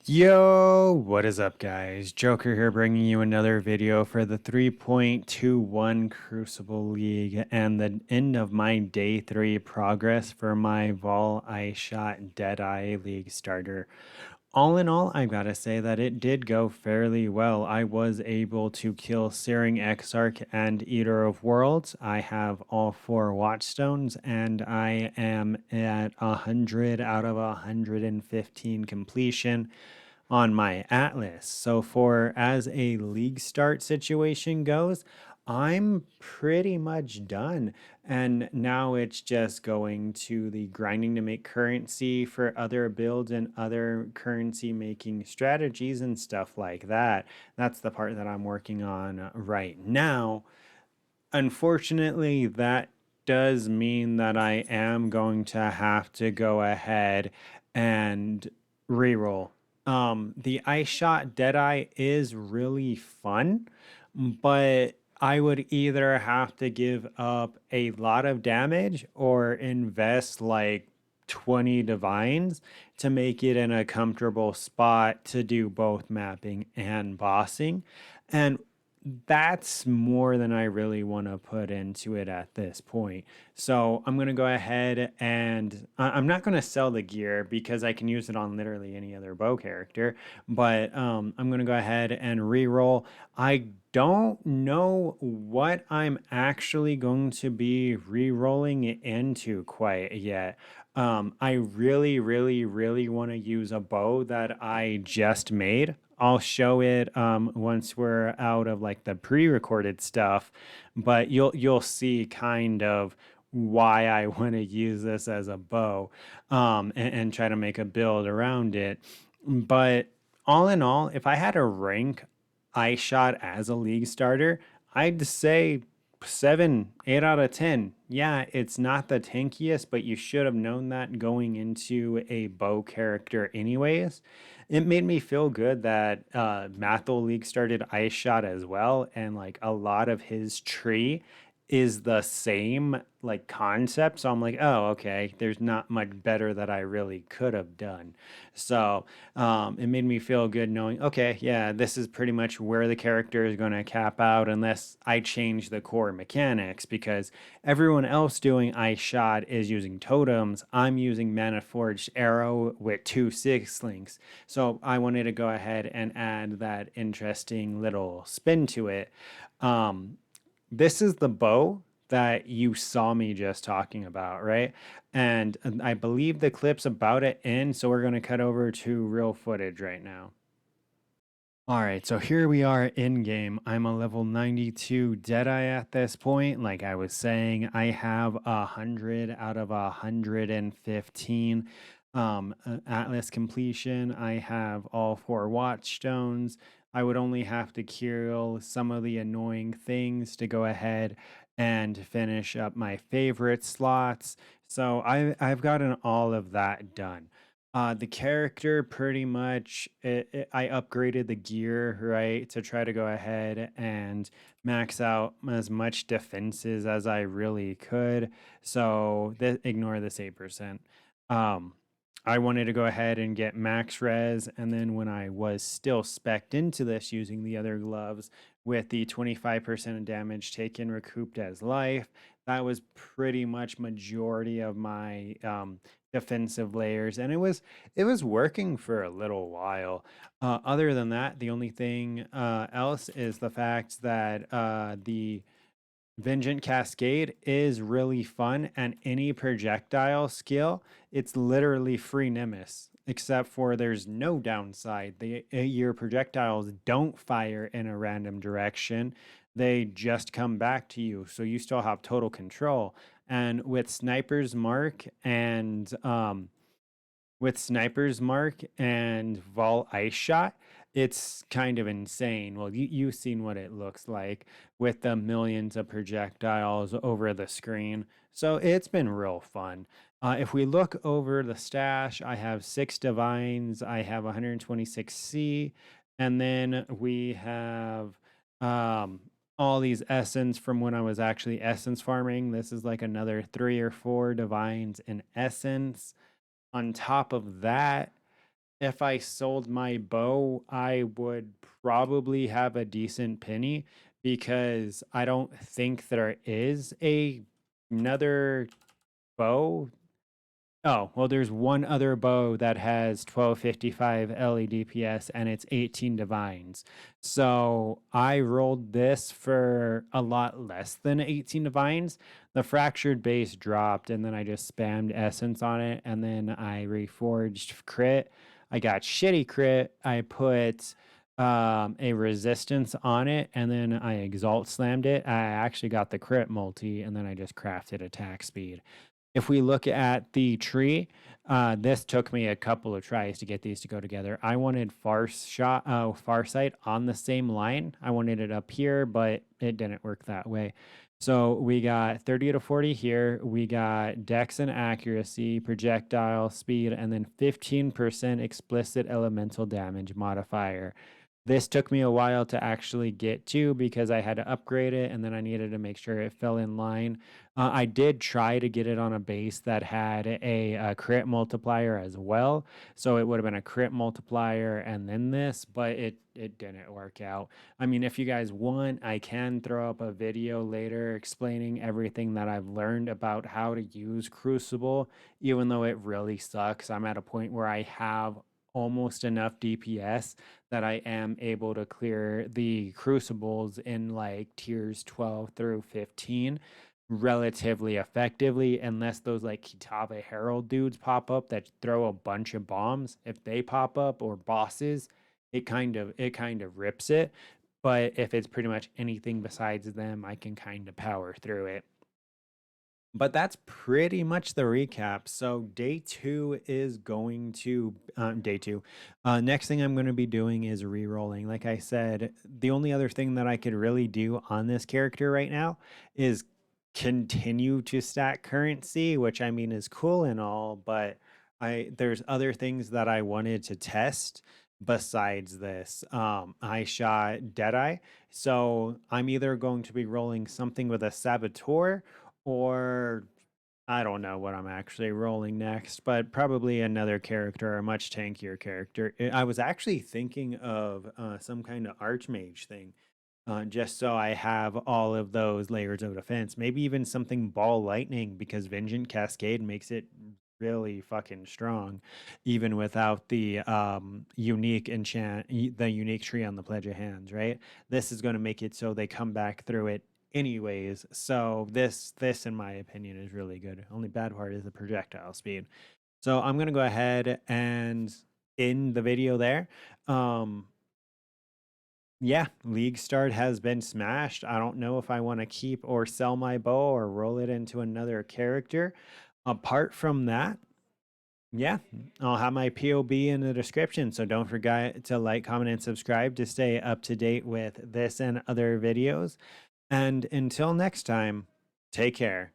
Yo, what is up, guys? Joker here, bringing you another video for the 3.21 Crucible League and the end of my day 3 progress for my Vaal I Shot Deadeye League starter. All in all, I gotta say that it did go fairly well. I was able to kill Searing Exarch and Eater of Worlds. I have all 4 Watchstones, and I am at 100 out of 115 completion on my Atlas. So for as a league start situation goes, I'm pretty much done. And now it's just going to the grinding to make currency for other builds and other currency making strategies and stuff like that. That's the part that I'm working on right now. Unfortunately, that does mean that I am going to have to go ahead and reroll. The ice shot Deadeye is really fun, but I would either have to give up a lot of damage or invest like 20 divines to make it in a comfortable spot to do both mapping and bossing. And that's more than I really want to put into it at this point. So I'm going to go ahead and I'm not going to sell the gear because I can use it on literally any other bow character. But I'm going to go ahead and re-roll. I don't know what I'm actually going to be re-rolling it into quite yet. I really want to use a bow that I just made. I'll show it once we're out of like the pre-recorded stuff, but you'll see kind of why I want to use this as a bow and try to make a build around it. But all in all, if I had to rank ice shot as a league starter, I'd say 7, 8 out of 10. Yeah, it's not the tankiest, but you should have known that going into a bow character anyways. It made me feel good that Mathel League started Ice Shot as well, and like a lot of his tree is the same like concept. So I'm like, oh, okay, there's not much better that I really could have done. So it made me feel good knowing, okay, yeah, this is pretty much where the character is going to cap out unless I change the core mechanics because everyone else doing Ice Shot is using totems. I'm using Mana Forged Arrow with 2 6 links. So I wanted to go ahead and add that interesting little spin to it. Um, this is the bow that you saw me just talking about, right? And I believe the clip's about to end, so we're going to cut over to real footage right now. All right, so here we are in game. I'm a level 92 Deadeye at this point. Like I was saying, I have 100 out of 115 Atlas completion. I have all 4 Watchstones. I would only have to kill some of the annoying things to go ahead and finish up my favorite slots. So I've gotten all of that done. The character pretty much, I upgraded the gear, right, to try to go ahead and max out as much defenses as I really could. So ignore this 8%. Um, I wanted to go ahead and get max res, and then when I was still specced into this using the other gloves with the 25% of damage taken recouped as life, that was pretty much majority of my defensive layers, and it was working for a little while. Other than that, the only thing else is the fact that the Vengent Cascade is really fun, and any projectile skill, it's literally free Nemesis, except for there's no downside. Your projectiles don't fire in a random direction, they just come back to you, so you still have total control. And with Sniper's Mark and Vaal Ice Shot, it's kind of insane. Well, you've seen what it looks like with the millions of projectiles over the screen. So it's been real fun. If we look over the stash, I have 6 Divines, I have 126C, and then we have um, all these Essence from when I was actually Essence farming. This is like another 3 or 4 Divines in Essence. On top of that, if I sold my bow, I would probably have a decent penny because I don't think there is another bow. Oh, well, there's one other bow that has 1255 LED PS and it's 18 divines. So I rolled this for a lot less than 18 divines. The fractured base dropped and then I just spammed essence on it and then I reforged crit. I got shitty crit. I put a resistance on it and then I exalt slammed it. I actually got the crit multi and then I just crafted attack speed. If we look at the tree, this took me a couple of tries to get these to go together. I wanted Farsight on the same line. I wanted it up here, but it didn't work that way. So we got 30 to 40 here. We got dex and accuracy, projectile speed, and then 15% explicit elemental damage modifier. This took me a while to actually get to because I had to upgrade it and then I needed to make sure it fell in line. I did try to get it on a base that had a crit multiplier as well. So it would have been a crit multiplier and then this, but it didn't work out. I mean, if you guys want, I can throw up a video later explaining everything that I've learned about how to use Crucible, even though it really sucks. I'm at a point where I have almost enough DPS that I am able to clear the crucibles in like tiers 12 through 15 relatively effectively, unless those like Kitave Herald dudes pop up that throw a bunch of bombs. If they pop up, or bosses, it kind of rips it. But if it's pretty much anything besides them, I can kind of power through it. But that's pretty much the recap. So day two is going to day two. Next thing I'm going to be doing is re-rolling. Like I said, the only other thing that I could really do on this character right now is continue to stack currency, which I mean is cool and all, but there's other things that I wanted to test besides this. I shot deadeye, so I'm either going to be rolling something with a saboteur or I don't know what I'm actually rolling next, but probably another character, a much tankier character. I was actually thinking of some kind of archmage thing, just so I have all of those layers of defense. Maybe even something ball lightning because vengent cascade makes it really fucking strong, even without the the unique tree on the pledge of hands. Right, this is going to make it so they come back through it anyways. So this in my opinion is really good. Only bad part is the projectile speed. So I'm gonna go ahead and end the video there. um yeah, league start has been smashed. I don't know if I want to keep or sell my bow or roll it into another character. Apart from that, yeah, I'll have my POB in the description, so don't forget to like, comment, and subscribe to stay up to date with this and other videos. And until next time, take care.